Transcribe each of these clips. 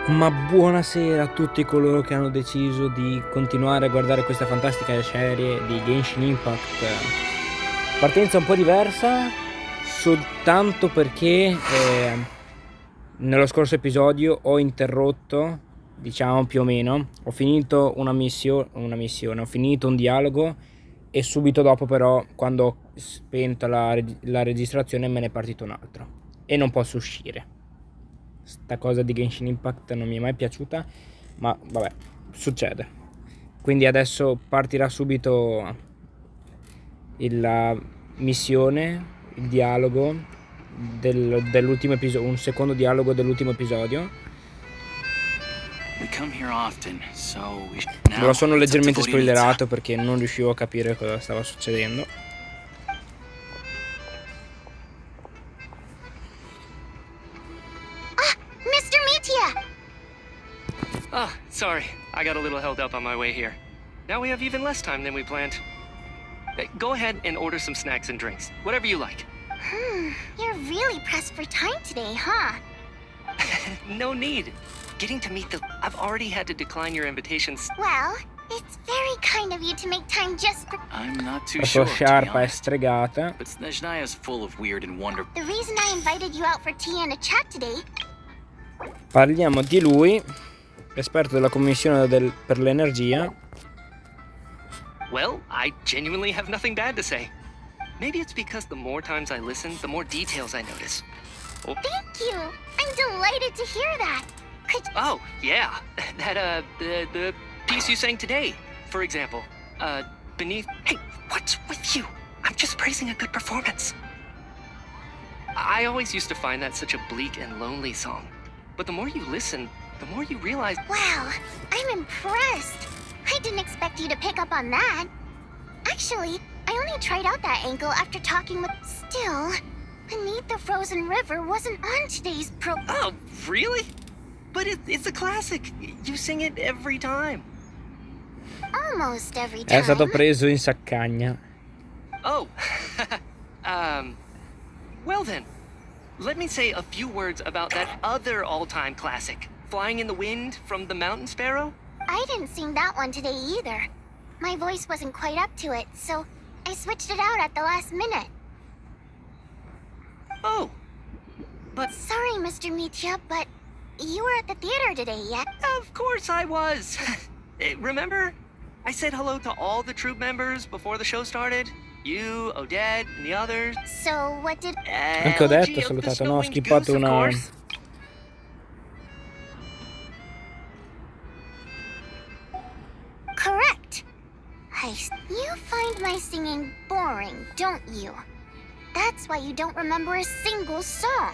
Ma buonasera a tutti coloro che hanno deciso di continuare a guardare questa fantastica serie di Genshin Impact. Partenza un po' diversa, soltanto perché nello scorso episodio ho interrotto, diciamo più o meno, ho finito una missione, ho finito un dialogo e subito dopo però, quando ho spento la registrazione, me ne è partito un altro e non posso uscire. Sta cosa di Genshin Impact non mi è mai piaciuta, ma vabbè, succede. Quindi adesso partirà subito la missione, il dialogo dell'ultimo episodio, un secondo dialogo dell'ultimo episodio. Me lo sono leggermente spoilerato perché non riuscivo a capire cosa stava succedendo. Oh, sorry. I got a little held up on my way here. Now we have even less time than we planned. Go ahead and order some snacks and drinks. Whatever you like. You're really pressed for time today, huh? No need. Getting to meet I've already had to decline your invitations. Well, it's very kind of you to make time just for... I'm not too La sua sure, sciarpa è stregata. but Snezhnaya is full of weird and wonderful. The reason I invited you out for tea and a chat today... Parliamo di lui, esperto della commissione per l'energia. Well, I genuinely have nothing bad to say. Maybe it's because the more times I listen, the more details I notice. Oh, Thank you! I'm delighted to hear that! oh yeah. That, the piece you sang today, for example. Beneath... Hey, what's with you? I'm just praising a good performance. I always used to find that such a bleak and lonely song. But the more you listen, the more you realize... Wow, I'm impressed! I didn't expect you to pick up on that. Actually, I only tried out that angle after talking with... Still, Beneath the Frozen River wasn't on today's Oh, really? But it's a classic. You sing it every time. Almost every time. È stato preso in saccagna. Oh. Well then, let me say a few words about that other all-time classic, Flying in the Wind from the Mountain Sparrow. I didn't sing that one today either. My voice wasn't quite up to it, so I switched it out at the last minute. Oh. But... Sorry, Mr. Mitya, but you were at the theater today, yeah? Of course I was. Remember? I said hello to all the troop members before the show started. You, Odette, and the others. So, what did... Anche Odette ho salutato, no, ho skippato una... Correct. You find my singing boring, don't you? That's why you don't remember a single song.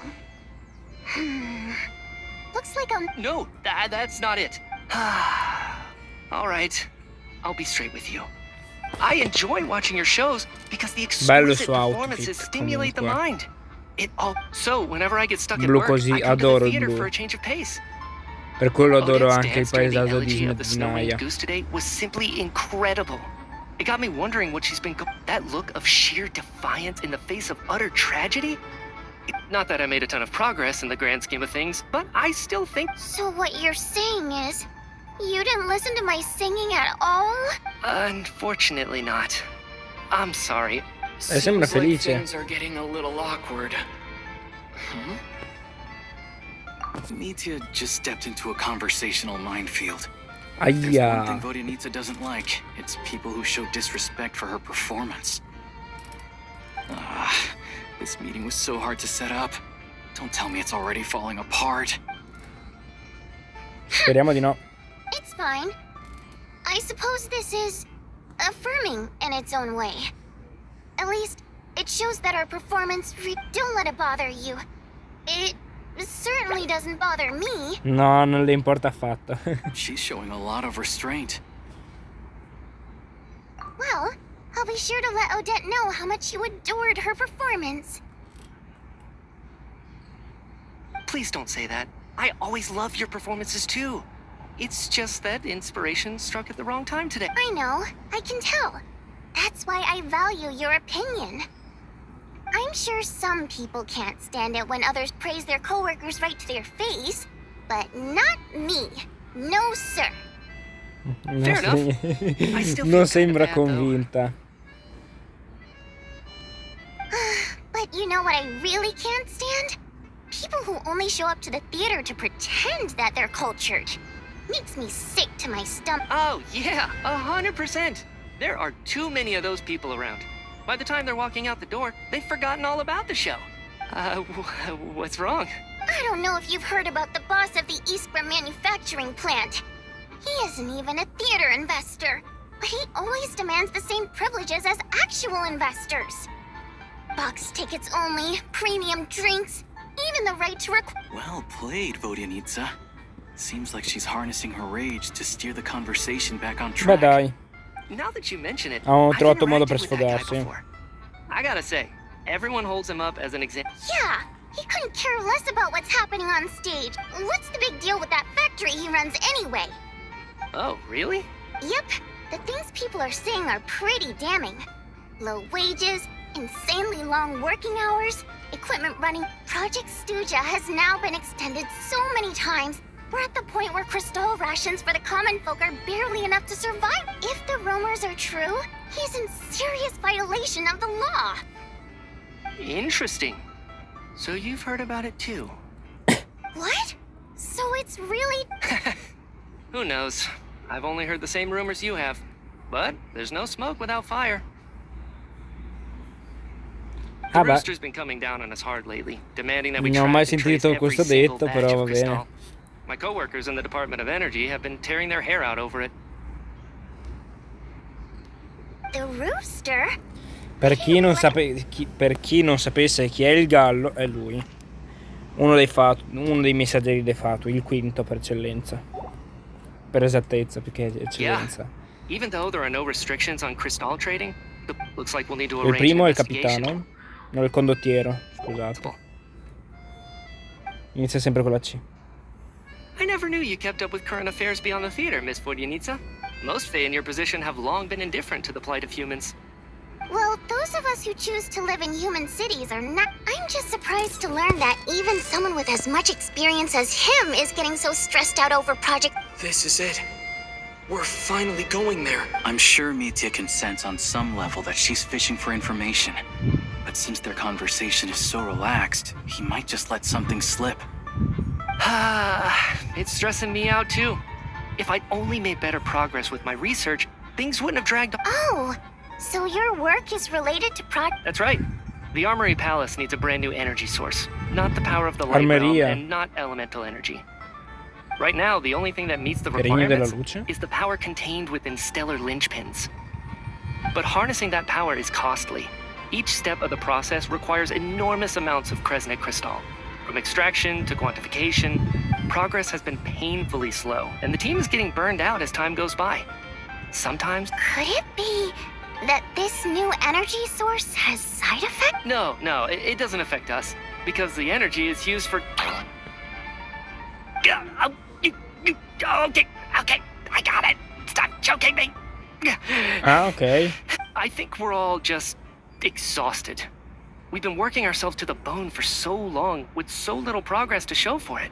Looks like I'm... No, that's not it. All right, I'll be straight with you. I enjoy watching your shows because the exquisite performances stimulate the mind. So whenever I get stuck at work, I come to the theater for a change of pace. Per quello adoro Odette's anche il dance during the paesaggio di elegy of the Snow-Winged Snezhnaya. Goose today was simply incredible. It got me wondering what she's been that look of sheer defiance in the face of utter tragedy? Not that I made a ton of progress in the grand scheme of things, but I still think... So what you're saying is, you didn't listen to my singing at all? Unfortunately not. I'm sorry. Sembra felice. Things are getting a little awkward. Mitya just stepped into a conversational minefield. There's one thing Vodyanitsa doesn't like. It's people who show disrespect for her performance. This meeting was so hard to set up. Don't tell me it's already falling apart. Speriamo di no. It's fine. I suppose this is affirming in its own way. At least, it shows that our performance... Don't let it bother you. It certainly doesn't bother me. No, non le importa affatto. She's showing a lot of restraint. Well, I'll be sure to let Odette know how much you adored her performance. Please don't say that. I always love your performances too. It's just that inspiration struck at the wrong time today. I know, I can tell. That's why I value your opinion. I'm sure some people can't stand it when others praise their coworkers right to their face, but not me. No, sir. Fair enough. I still feel Non kind sembra of bad, though. convinta. But you know what I really can't stand? People who only show up to the theater to pretend that they're cultured. Makes me sick to my stomach. Oh, yeah, 100%. There are too many of those people around. By the time they're walking out the door, they've forgotten all about the show. What's wrong? I don't know if you've heard about the boss of the Eastborough manufacturing plant. He isn't even a theater investor, but he always demands the same privileges as actual investors. Box tickets only, premium drinks, even the right to Well played, Vodyanitsa. Seems like she's harnessing her rage to steer the conversation back on Beh track. dai, Now that you mention it, hanno I've trovato modo interacted per with that guy sfogarsi. before. I gotta say, everyone holds him up as an example. Yeah, he couldn't care less about what's happening on stage. What's the big deal with that factory he runs anyway? Oh, really? Yep, the things people are saying are pretty damning. Low wages, insanely long working hours, equipment running. Project Stuja has now been extended so many times. We're at the point where Crystal rations for the common folk are barely enough to survive. If the rumors are true, he's in serious violation of the law. Interesting. So you've heard about it too. What? So it's really... Who knows? I've only heard the same rumors you have. But there's no smoke without fire. The Ah beh, rooster's been coming down on us hard lately, demanding that we non ho track mai and trace sentito every questo single detto, batch però of va bene. Cristal. My coworkers in the Department of Energy have been tearing their hair out over it. The rooster? Per chi non sapesse chi è il gallo, è lui. Uno dei messaggeri dei Fatui, il quinto per eccellenza. Per esattezza, più che eccellenza. Even though there are no restrictions on Cristal trading, looks like we'll need to Il arrange primo an è il investigation. capitano, no, il condottiero, scusate. Inizia sempre con la C. I never knew you kept up with current affairs beyond the theater, Miss Vodyanitsa. Most Fae in your position have long been indifferent to the plight of humans. Well, those of us who choose to live in human cities are not... I'm just surprised to learn that even someone with as much experience as him is getting so stressed out over Project... This is it. We're finally going there. I'm sure Mitya can sense on some level that she's fishing for information. But since their conversation is so relaxed, he might just let something slip. It's stressing me out too. If I'd only made better progress with my research, things wouldn't have dragged on. Oh, so your work is related to That's right. The Armory Palace needs a brand new energy source. Not the power of the light realm Armeria. and not elemental energy. Right now, the only thing that meets the Per regno della requirements luce? is the power contained within stellar linchpins. But harnessing that power is costly. Each step of the process requires enormous amounts of Kresnik crystal. From extraction to quantification, progress has been painfully slow, and the team is getting burned out as time goes by. Sometimes... Could it be that this new energy source has side effects? No, it doesn't affect us, because the energy is used for... Okay, I got it. Stop choking me. Ah, ok. I think we're all just exhausted. We've been working ourselves to the bone for so long, with so little progress to show for it.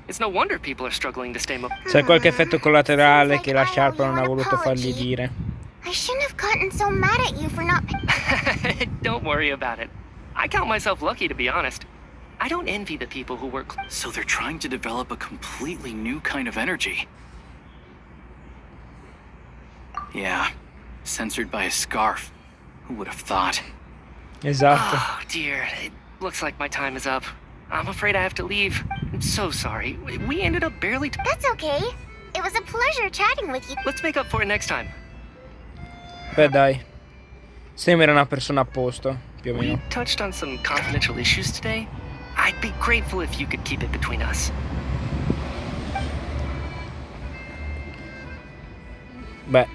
It's no wonder people are struggling to stay C'è qualche effetto collaterale che la Sharp non ha voluto fargli dire. I shouldn't have gotten so mad at you for not... Don't worry about it. I count myself lucky, to be honest. I don't envy the people who work... So they're trying to develop a completely new kind of energy. Yeah, censored by a scarf. Who would have thought? Esatto. Oh, dear. It looks like my time is up. I'm afraid I have to leave. I'm so sorry. We ended up barely... That's okay. It was a pleasure chatting with you. Let's make up for it next time. Beh dai. Sembra una persona a posto, più o We meno. touched on some confidential issues today. I'd be grateful if you could keep it between us. Beh,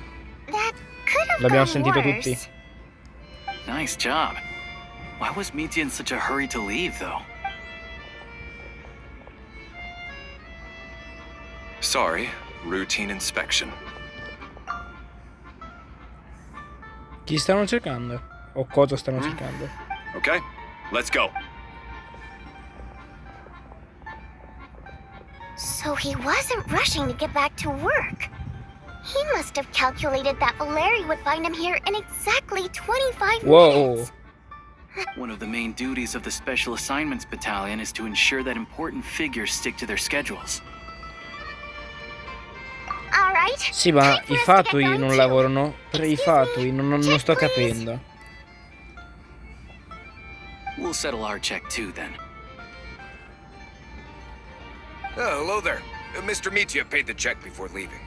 That could have l'abbiamo gone sentito worse. tutti. Nice job. Why was Mitya in such a hurry to leave, though? Sorry, routine inspection. Chi stanno cercando? O cosa stanno cercando? Okay, let's go. So he wasn't rushing to get back to work. He must have calculated that Valeri would find him here in exactly 25 minutes. One of the main duties of the Special Assignments Battalion is to ensure that important figures stick to their schedules. All right. Sì, ma i fatui non lavorano per i fatui, non sto capendo. We'll settle our check too, then. Oh, hello there. Mr. Mitya paid the check before leaving.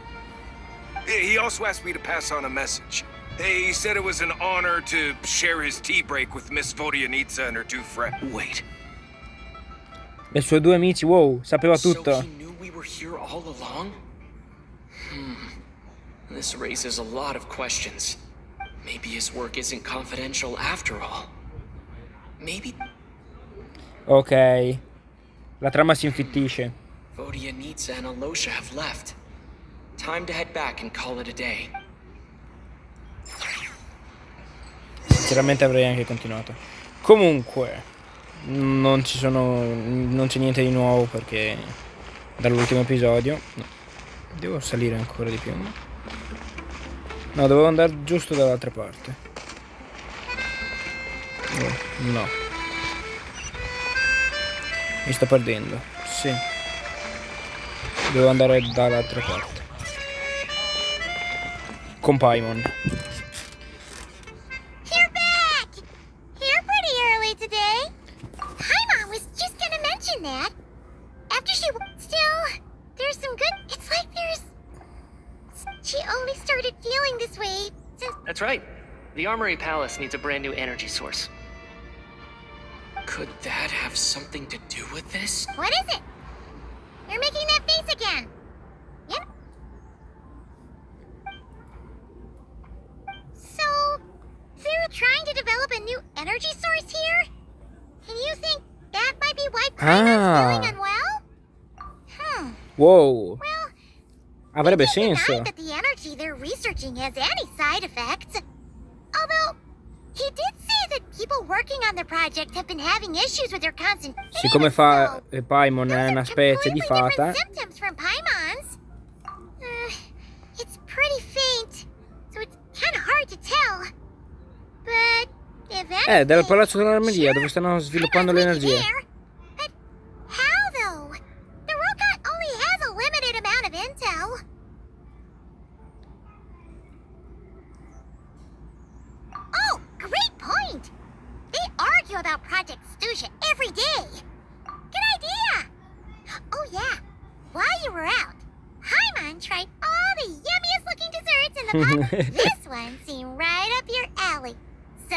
He also asked me to pass on a message. He said it was an honor to share his tea break with Miss Vodyanitsa and her two friends. Wait. Le sue due amici, wow, sapeva tutto. So he knew we were here all along? This raises a lot of questions. Maybe his work isn't confidential after all. Maybe Ok. La trama si infittisce. Vodyanitsa and Alosha have left. Time to head back and call it a day. Sinceramente avrei anche continuato. Comunque, non c'è niente di nuovo perché dall'ultimo episodio. No. Devo salire ancora di più. No, dovevo andare giusto dall'altra parte. No. Mi sto perdendo. Sì. Devo andare dall'altra parte. Con Paimon. You're back! Here pretty early today. Paimon was just gonna mention that. After she... Still, there's some good... It's like there's... She only started feeling this way since... That's right. The Armory Palace needs a brand new energy source. Could that have something to do with this? What is it? You're making that face again. Yeah. So, they're trying to develop a new energy source here? And you think that might be why Paimon's feeling unwell? Wow. Well, Avrebbe they can't senso. deny that the energy they're researching has any side effects. Although, he did say that people working on the project have been having issues with their concentration. Siccome Paimon è una specie di completely fata. different symptoms from Paimon's. It's pretty faint, so it's kind of hard to tell. But if anything, Dal palazzo dell'armeria sure, dove stanno sviluppando Paimon's l'energia. there. But how though? The robot only has a limited amount of intel. Oh, great point! They argue about Project Stusha every day. Good idea! Oh yeah, while you were out, Paimon tried all the yummiest looking desserts in the pot. This one seemed right up your alley. So,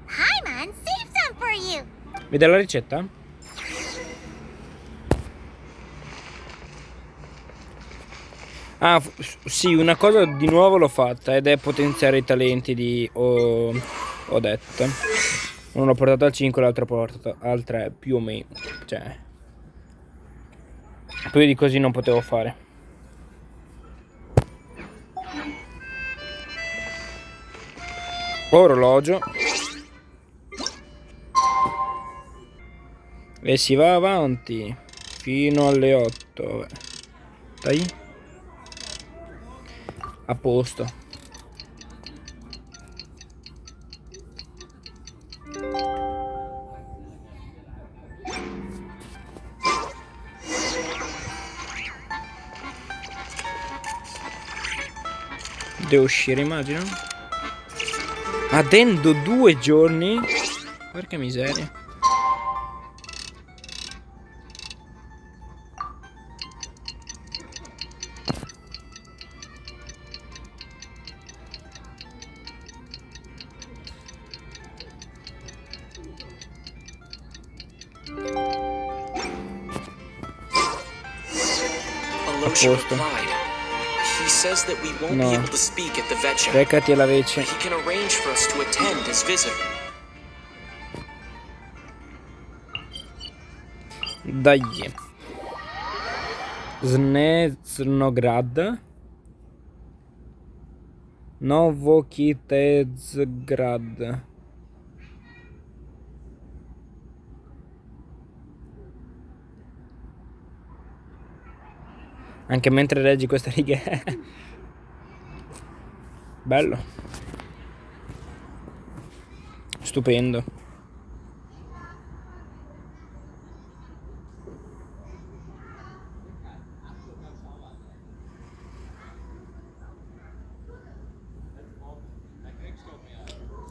Paimon saved some for you. Vede la ricetta? Ah, sì, una cosa di nuovo l'ho fatta ed è potenziare i talenti di Odette. Uno l'ho portato al 5, l'altro l'ho portato al 3, più o meno. Cioè, più di così non potevo fare. Orologio. E si va avanti fino alle 8. Vabbè. Dai. A posto. Devo uscire, immagino. Attendo 2 giorni. Porca miseria. Alosha replied. He says that we won't be able to speak at the Vetcha. Recati alla vece. He can arrange for us to attend his visit. Dai. Snezhnograd. Novokitezgrad. Anche mentre leggi queste righe. Bello. Stupendo.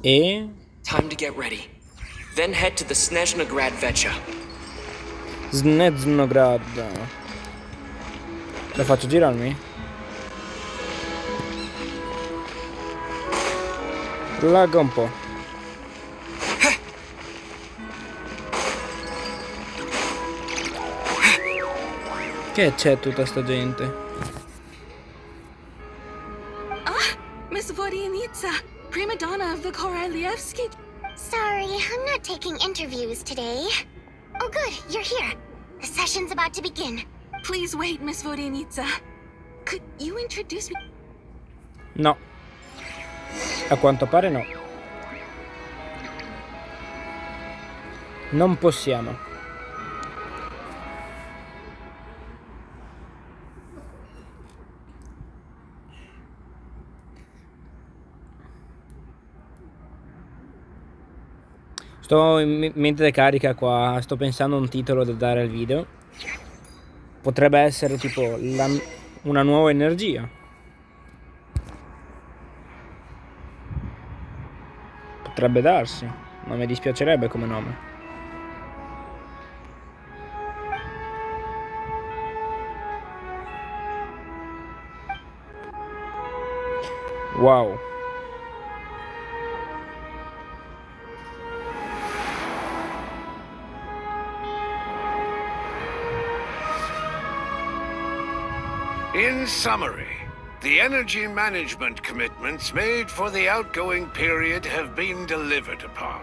E Time to get ready. Then head to the Snezhnograd Vecha. Snezhnograd. Lo faccio girarmi? Lagga un po'. Che c'è tutta sta gente? Miss Vodyanitsa, prima donna of the Korolievsky. Sorry, I'm not taking interviews today. Oh good, you're here. The session's about to begin. Please wait, Miss Vodyanitsa. Could you introduce me? No. A quanto pare no. Non possiamo. Sto in mente carica qua, sto pensando a un titolo da dare al video. Potrebbe essere tipo una nuova energia. Potrebbe darsi, non mi dispiacerebbe come nome. Wow. In summary, the energy management commitments made for the outgoing period have been delivered upon.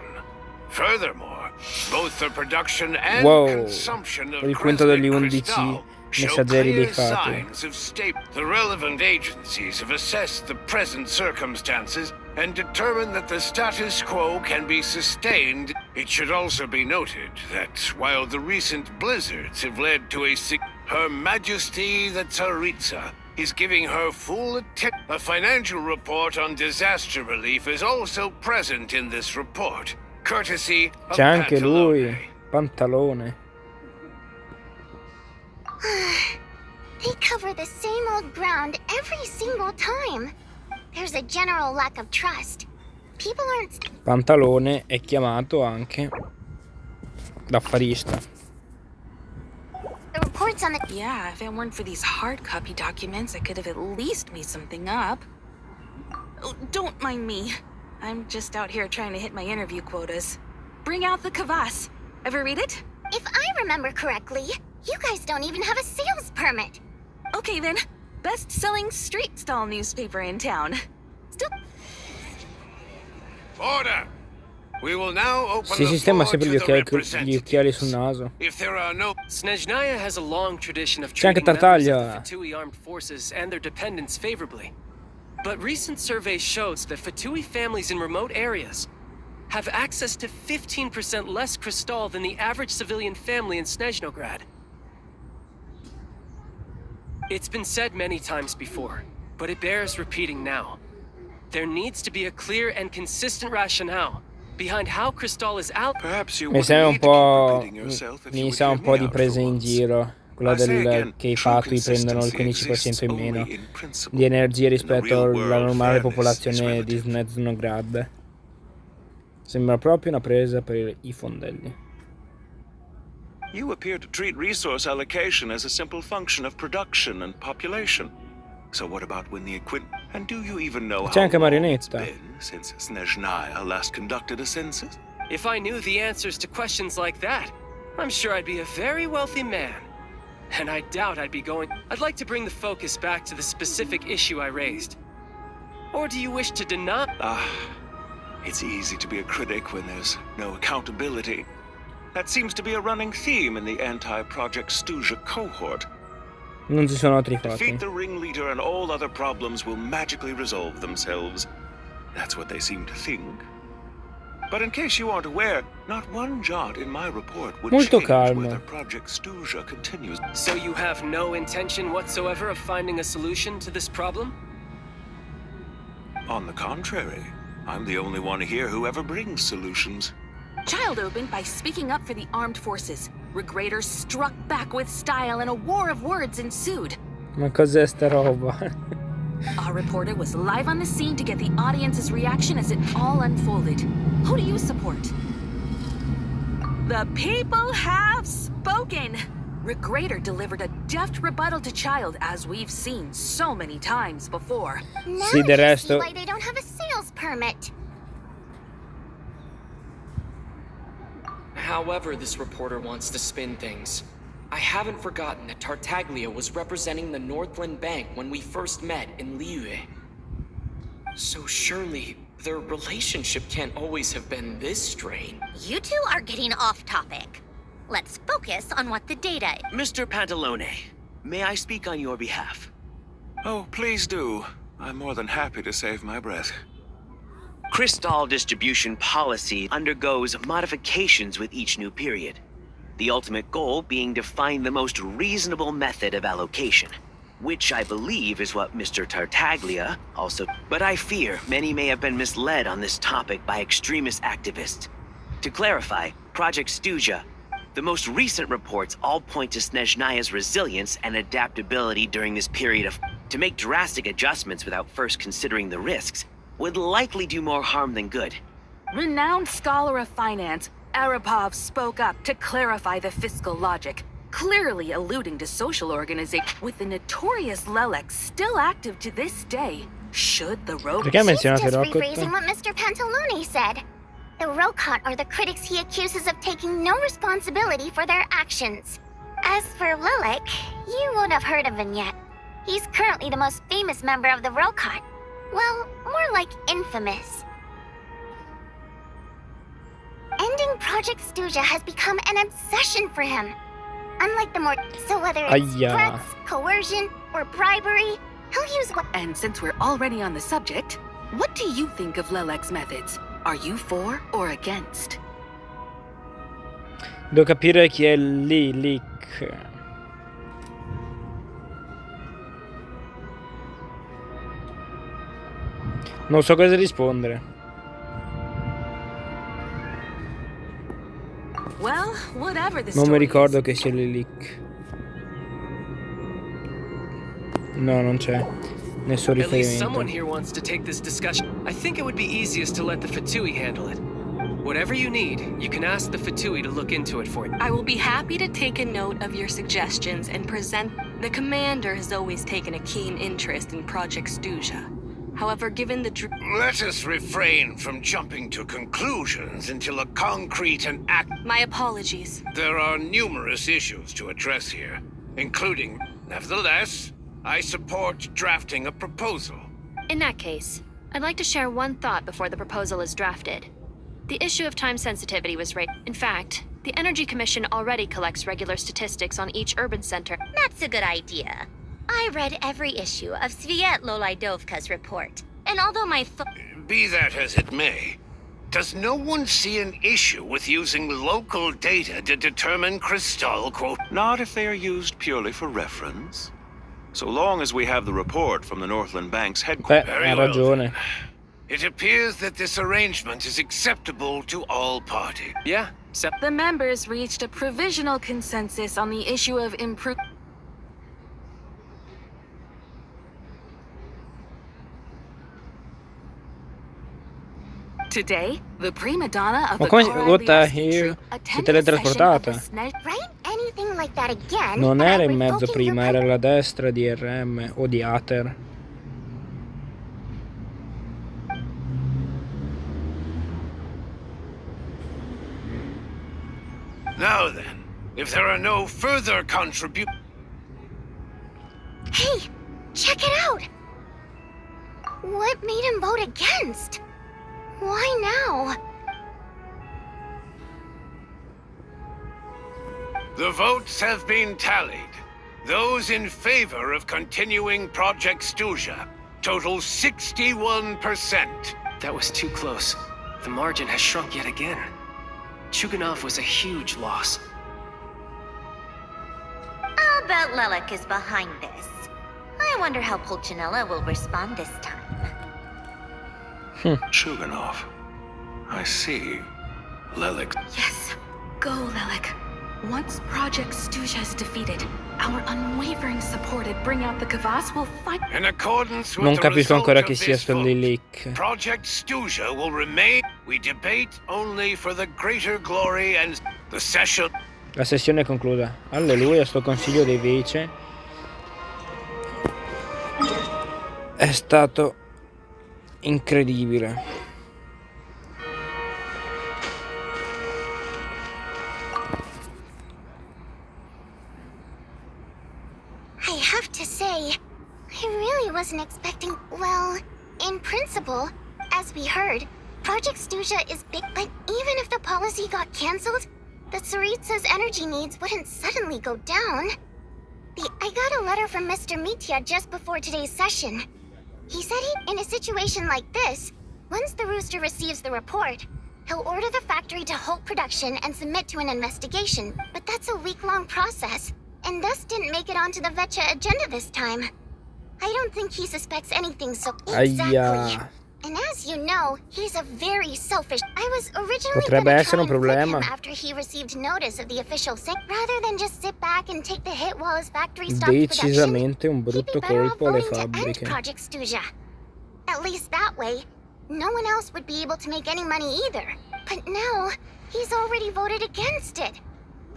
Furthermore, both the production and consumption of Il conto degli cosmic 11 crystal show messaggeri dei clear fati. signs of state. The relevant agencies have assessed the present circumstances and determined that the status quo can be sustained. It should also be noted that while the recent blizzards have led to Her Majesty the Tsaritsa is giving her full attention. A financial report on disaster relief is also present in this report, courtesy of C'è anche lui, Pantalone. Pantalone. They cover the same old ground every single time. There's a general lack of trust. People aren't... Pantalone è chiamato anche l'affarista. The reports on the... Yeah, if it weren't for these hard copy documents, I could have at least made something up. Oh, don't mind me. I'm just out here trying to hit my interview quotas. Bring out the kvass. Ever read it? If I remember correctly, you guys don't even have a sales permit. Okay then. Best-selling street stall newspaper in town. Still... Order! We will now open Si the sistema floor sempre to the gli occhiali sul naso. If there are no... Snezhnaya has a long tradition of C'è anche treating members of Tartaglia. the Fatui armed forces and their dependents favorably. But recent surveys shows that Fatui families in remote areas have access to 15% less crystal than the average civilian family in Snezhnograd. It's been said many times before, but it bears repeating now. There needs to be a clear and consistent rationale behind how crystal is out. Perhaps you Mi wouldn't sa un need to keep po', repeating yourself if you mi would sa hear un po' me di out presa for in once. giro. Quella I say again, che i true fatui prendono il consistency 15% in exists meno only in principle. di energia rispetto real alla world, normale fairness is popolazione di relative. Snezhnograd. Sembra proprio una presa per i fondelli. You appear to treat resource allocation as a simple function of production and population. So what about when the equipment... And do you even know C'è how anche long it's Marionetta. been since Snezhnaya last conducted a census? If I knew the answers to questions like that, I'm sure I'd be a very wealthy man. And I doubt I'd be going... I'd like to bring the focus back to the specific issue I raised. Or do you wish to deny... It's easy to be a critic when there's no accountability. That seems to be a running theme in the anti-Project Stuja cohort. Non ci sono altri fatti. Defeat the ringleader and all other problems will magically resolve themselves. That's what they seem to think. But in case you aren't aware, not one jot in my report would Molto change calmo. whether Project Stuja continues. So you have no intention whatsoever of finding a solution to this problem? On the contrary, I'm the only one here who ever brings solutions. Child opened by speaking up for the armed forces. Regrader struck back with style and a war of words ensued. Ma cos'è sta roba? Our reporter was live on the scene to get the audience's reaction as it all unfolded. Who do you support? The people have spoken! Regrader delivered a deft rebuttal to Child, as we've seen so many times before. Now Sì, del you resto. see why they don't have a sales permit. However this reporter wants to spin things, I haven't forgotten that Tartaglia was representing the Northland Bank when we first met in Liyue. So surely, their relationship can't always have been this strained. You two are getting off topic. Let's focus on what the data is. Mr. Pantalone, may I speak on your behalf? Oh, please do. I'm more than happy to save my breath. Crystal distribution policy undergoes modifications with each new period. The ultimate goal being to find the most reasonable method of allocation, which I believe is what Mr. Tartaglia also... But I fear many may have been misled on this topic by extremist activists. To clarify, Project Stuja, the most recent reports all point to Snezhnaya's resilience and adaptability during this period of... To make drastic adjustments without first considering the risks would likely do more harm than good. Renowned scholar of finance, Arapov spoke up to clarify the fiscal logic, clearly alluding to social organization, with the notorious Lelex still active to this day. Should the robot... Perché ha She's menzionato just Rocket? rephrasing what Mr. Pantalone said. The Rokot are the critics he accuses of taking no responsibility for their actions. As for Lilik, you won't have heard of him yet. He's currently the most famous member of the Rokot. Well, more like infamous. Ending Project Stuja has become an obsession for him. Unlike the more... So whether it's Aiyah. threats, coercion, or bribery, he'll use what... And since we're already on the subject, what do you think of Lelek's methods? Are you for or against? Devo capire chi è Lilik. Non so cosa rispondere. Well, whatever the Non mi story ricordo is, che sia Lilik. No, non c'è nessun At least someone riferimento. here wants to take this discussion. I think it would be easiest to let the Fatui handle it. Whatever you need, you can ask the Fatui to look into it for you. I will be happy to take a note of your suggestions and present. The commander has always taken a keen interest in Project Stuja. However, given the Let us refrain from jumping to conclusions until a concrete and My apologies. There are numerous issues to address here, including... Nevertheless, I support drafting a proposal. In that case, I'd like to share one thought before the proposal is drafted. The issue of time sensitivity was raised. In fact, the Energy Commission already collects regular statistics on each urban center. That's a good idea. I read every issue of Sviet Lolaidovka's report, and although my Be that as it may, does no one see an issue with using local data to determine Crystal quote? Not if they are used purely for reference. So long as we have the report from the Northland Bank's headquarters. Beh, ha ragione. It appears that this arrangement is acceptable to all parties. Yeah, the members reached a provisional consensus on the issue of improvement. Today, the prima donna of Ma the come Cora what the Liesky hell? troop Si è attended a session of the teletrasportata. Write anything like that again. Non and era I'm in mezzo revoking your prima, era alla destra di RM o di Aether. Now then, if there are no further contributions... Hey, check it out! What made him vote against? Why now? The votes have been tallied. Those in favor of continuing Project Stuja total 61%. that was too close. the margin has shrunk yet again. Chuganov was a huge loss. I'll bet Lelek is behind this. I wonder how Pulcinella will respond this time. Chuganov. I see. Lelek. Yes. Go, Lelek. Once Project Stuja is defeated, our unwavering support at Bring Out the Kvass will fight. In accordance with Non the capisco ancora result che of sia this sto vote, leak. Project Stuja will remain. We debate only for the greater glory and the session. La sessione è conclusa. Alleluia, sto consiglio dei vice è stato incredibile. I have to say, I really wasn't expecting... Well, in principle, as we heard, Project Stuja is big, but even if the policy got cancelled, the Tsaritsa's energy needs wouldn't suddenly go down. I got a letter from Mr. Mitya just before today's session. He said in a situation like this, once the Rooster receives the report, he'll order the factory to halt production and submit to an investigation. But that's a week-long process, and thus didn't make it onto the Vetcha agenda this time. I don't think he suspects anything so... Exactly. And as you know, he's a very selfish... I was originally Potrebbe essere un flip him problema. after he received notice of the official thing, rather than just sit back and take the hit while his factory stopped production. Decisamente un brutto colpo alle To end fabbriche. Project Stuja. At least that way, no one else would be able to make any money either. But now, he's already voted against it.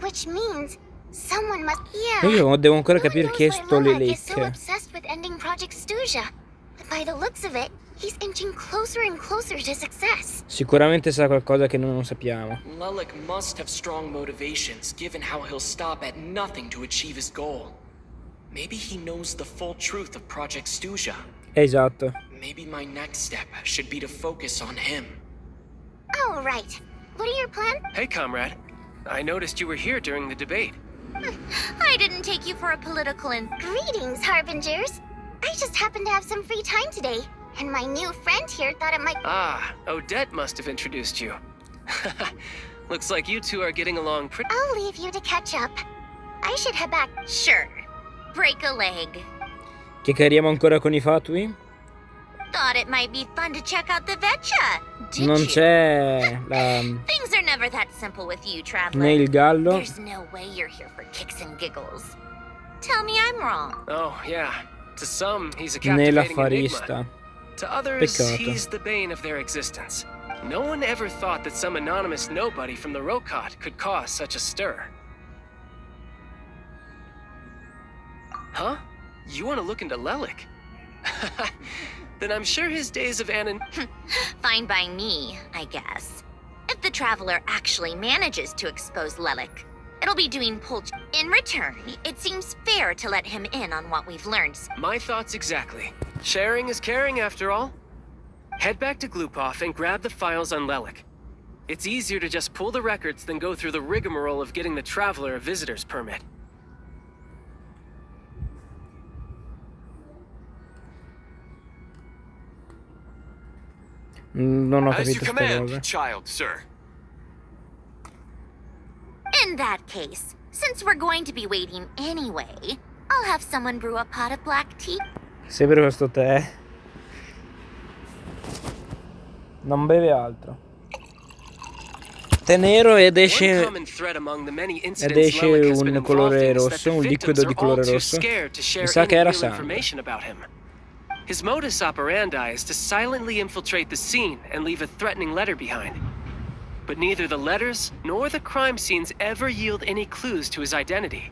Which means someone must... Yeah. Io devo ancora capire chi è why sto Lelek is so leak. obsessed with ending Project Stuja. But by the looks of it, he's inching closer and closer to success. Sicuramente sa qualcosa che noi non sappiamo. Lelek must have strong motivations, given how he'll stop at nothing to achieve his goal. Maybe he knows the full truth of Project Stuja. Esatto. Maybe my next step should be to focus on him. Oh, right. What are your plans? Hey, comrade. I noticed you were here during the debate. I didn't take you for a political Greetings, Harbingers. I just happened to have some free time today, and my new friend here thought it might... Ah, Odette must have introduced you. Looks like you two are getting along pretty... I'll leave you to catch up. I should head back. Sure. Break a leg. Chiacchieriamo ancora con i fatui? Thought it might be fun to check out the Vetcha. Did Non you? c'è la... Things are never that simple with you, traveler. né il gallo There's no way you're here for kicks and giggles. Tell me I'm wrong. Oh, yeah. To some, he's a né captivating l'affarista. enigma. To others, Peccato. he's the bane of their existence. No one ever thought that some anonymous nobody from the Rokot could cause such a stir. Huh? You want to look into Lelek? Then I'm sure his days of Fine by me, I guess. If the traveler actually manages to expose Lelek, it'll be doing Pulch. In return, it seems fair to let him in on what we've learned. My thoughts exactly. Sharing is caring, after all. Head back to Glupov and grab the files on Lelek. It's easier to just pull the records than go through the rigmarole of getting the traveler a visitor's permit. Non ho As you capito sta command, cosa. child, sir. In that case, since we're going to be waiting anyway, I'll have someone brew a pot of black tea. Sempre questo tè. Non beve altro. Tè nero ed esce un colore rosso, un liquido di colore rosso. Mi sa che era sangue. His modus operandi is to silently infiltrate the scene and leave a threatening letter behind. But neither the letters nor the crime scenes ever yield any clues to his identity.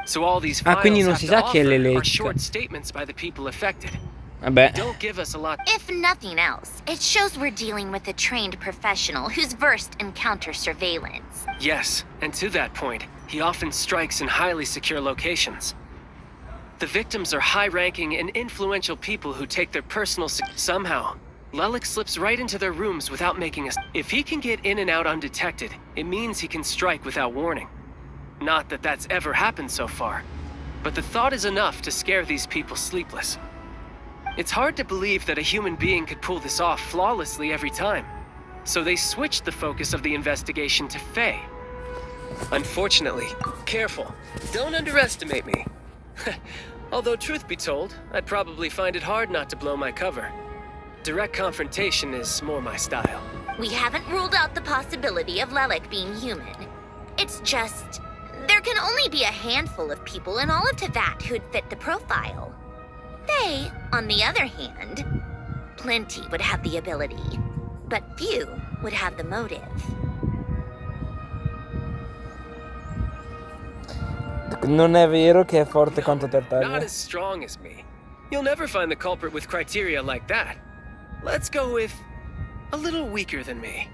So all these files quindi non have si to sa chi è offer are l'eletto. short statements by the people affected. Vabbè. Don't give us a lot. If nothing else, it shows we're dealing with a trained professional who's versed in counter surveillance. Yes, and to that point, he often strikes in highly secure locations. The victims are high-ranking and influential people who take their personal... Somehow, Lelek slips right into their rooms without making us... If he can get in and out undetected, it means he can strike without warning. Not that that's ever happened so far, but the thought is enough to scare these people sleepless. It's hard to believe that a human being could pull this off flawlessly every time. So they switched the focus of the investigation to Faye. Unfortunately, careful, don't underestimate me. Although truth be told, I'd probably find it hard not to blow my cover. Direct confrontation is more my style. We haven't ruled out the possibility of Lelik being human. It's just, there can only be a handful of people in all of Teyvat who'd fit the profile. Faye, on the other hand, plenty would have the ability, but few would have the motive. Non è vero che è forte quanto Tartaglia. Not as strong as me. You'll never find the culprit with criteria like that. Let's go with a little weaker than me.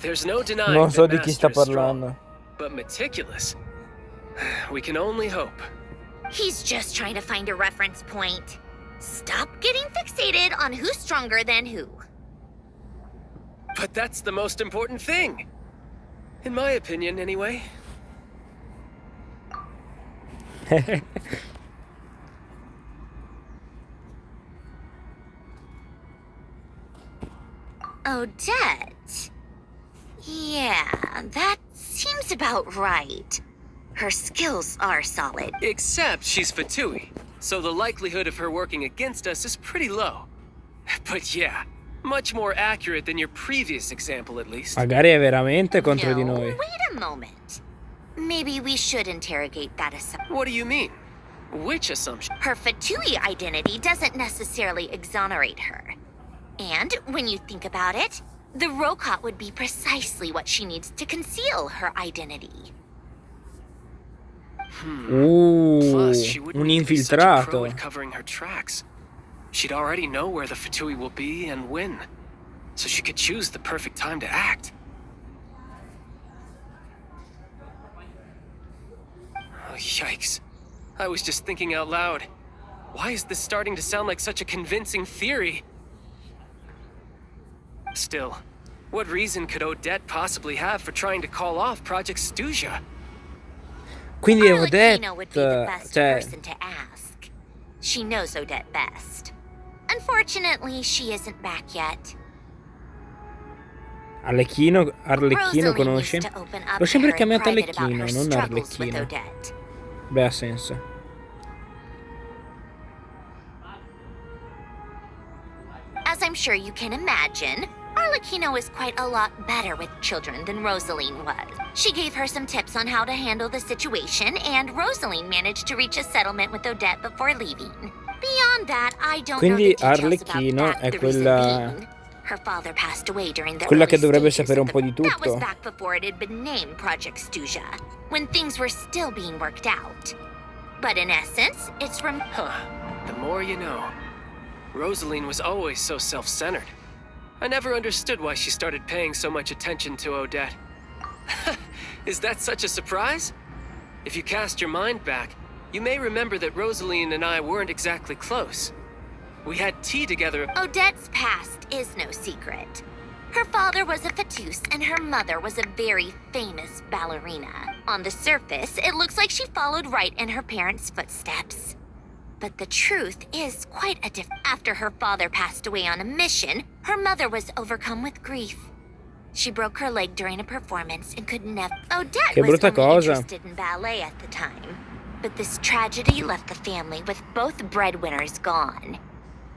There's no denying Non so that di chi sta Master is strong, parlando. but meticulous. We can only hope. He's just trying to find a reference point. Stop getting fixated on who's stronger than who. But that's the most important thing. In my opinion, anyway. Odette? Yeah, that seems about right. Her skills are solid. Except she's Fatui, so the likelihood of her working against us is pretty low. But yeah, much more accurate than your previous example, at least. Magari è veramente contro di No, noi. wait a moment. Maybe we should interrogate that assumption. What do you mean? Which assumption? Her Fatui identity doesn't necessarily exonerate her. And when you think about it, the Rokot would be precisely what she needs to conceal her identity. Plus, she wouldn't Un need to be such a pro infiltrato. at covering her tracks. She'd already know where the Fatui will be and when, so she could choose the perfect time to act. Oh, yikes. I was just thinking out loud. Why is this starting to sound like such a convincing theory? Still, what reason could Odette possibly have for trying to call off Project Stuja? Quindi è Arlecchino would be the Odette, best cioè, person to ask. She knows Odette best. Unfortunately, she isn't back yet. Arlecchino Rosalie conosce? needs to open up L'ho sempre to her in chiamato private about Arlecchino, her non struggles with Arlecchino. Odette. Beh, ha senso. As I'm sure you can imagine, Arlecchino is quite a lot better with children than Rosaline was. She gave her some tips on how to handle the situation, and Rosaline managed to reach a settlement with Odette before leaving. Beyond that, I don't know Quindi the details Arlecchino about that, è the reason quella being. Her father passed away during the quella che early dovrebbe stages sapere un of po' di That was tutto. back before it had been named Project Stuja, when things were still being worked out. But in essence, it's from... Huh. The more you know. Rosaline was always so self-centered. I never understood why she started paying so much attention to Odette. Is that such a surprise? If you cast your mind back, you may remember that Rosaline and I weren't exactly close. We had tea together. Odette's past is no secret. Her father was a Fatus and her mother was a very famous ballerina. On the surface, it looks like she followed right in her parents' footsteps. But the truth is quite a different. After her father passed away on a mission, her mother was overcome with grief. She broke her leg during a performance and could never... Odette Che was brutta only cosa. interested in ballet at the time. But this tragedy left the family with both breadwinners gone.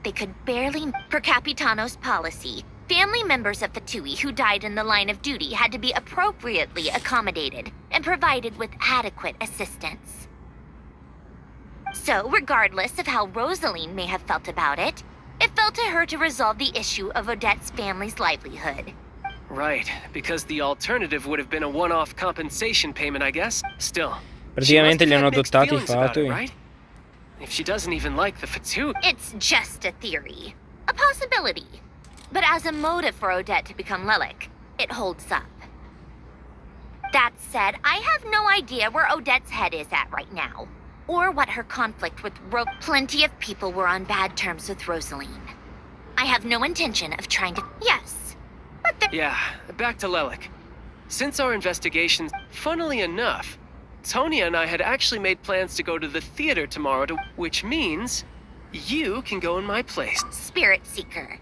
They could barely... Per Capitano's policy, family members of Fatui who died in the line of duty had to be appropriately accommodated and provided with adequate assistance. So, regardless of how Rosaline may have felt about it, it fell to her to resolve the issue of Odette's family's livelihood. Right, because the alternative would have been a one-off compensation payment, I guess. Still, Praticamente she li must hanno have had mixed adottati i feelings about it, Fatui. right? If she doesn't even like the Fatui... It's just a theory. A possibility. But as a motive for Odette to become Lelik, it holds up. That said, I have no idea where Odette's head is at right now. Or what her conflict with Plenty of people were on bad terms with Rosaline. I have no intention of trying to... Yes. But Yeah, back to Lelik. Since our investigations, funnily enough, Tonya and I had actually made plans to go to the theater tomorrow, which means you can go in my place. Spirit Seeker.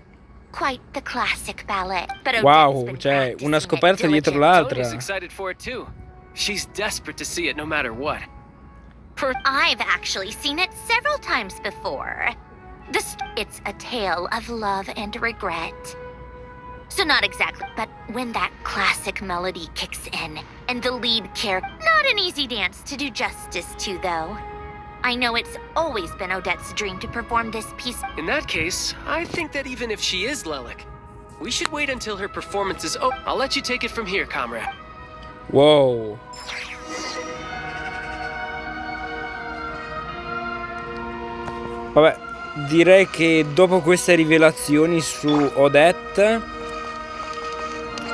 Quite the classic ballet. But Wow, cioè una scoperta dietro l'altra. Tonya's excited for it too. She's desperate to see it no matter what. I've actually seen it several times before. It's a tale of love and regret. So not exactly, but when that classic melody kicks in, and the lead character, not an easy dance to do justice to, though. I know it's always been Odette's dream to perform this piece. In that case, I think that even if she is Lelik, we should wait until her performance is over. I'll let you take it from here, comrade. Wow. Vabbè, direi che dopo queste rivelazioni su Odette,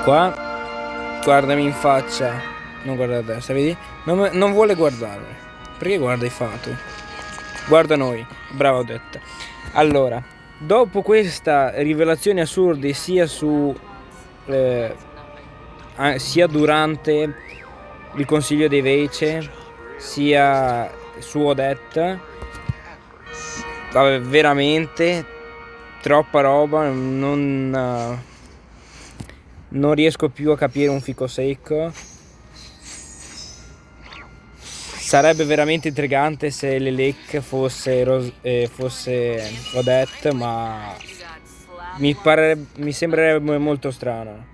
qua, guardami in faccia, non guarda a destra, vedi? Non vuole guardare. Perché guarda i Fatu? Guarda noi, brava Odette. Allora, dopo questa rivelazione assurde sia sia durante il consiglio dei Veice, sia su Odette, vabbè, veramente troppa roba, non riesco più a capire un fico secco. Sarebbe veramente intrigante se Lelik fosse Odette, ma mi sembrerebbe molto strano.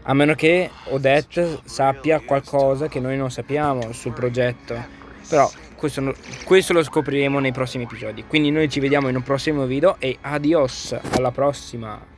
A meno che Odette sappia qualcosa che noi non sappiamo sul progetto. Però questo lo scopriremo nei prossimi episodi. Quindi noi ci vediamo in un prossimo video e adios, alla prossima!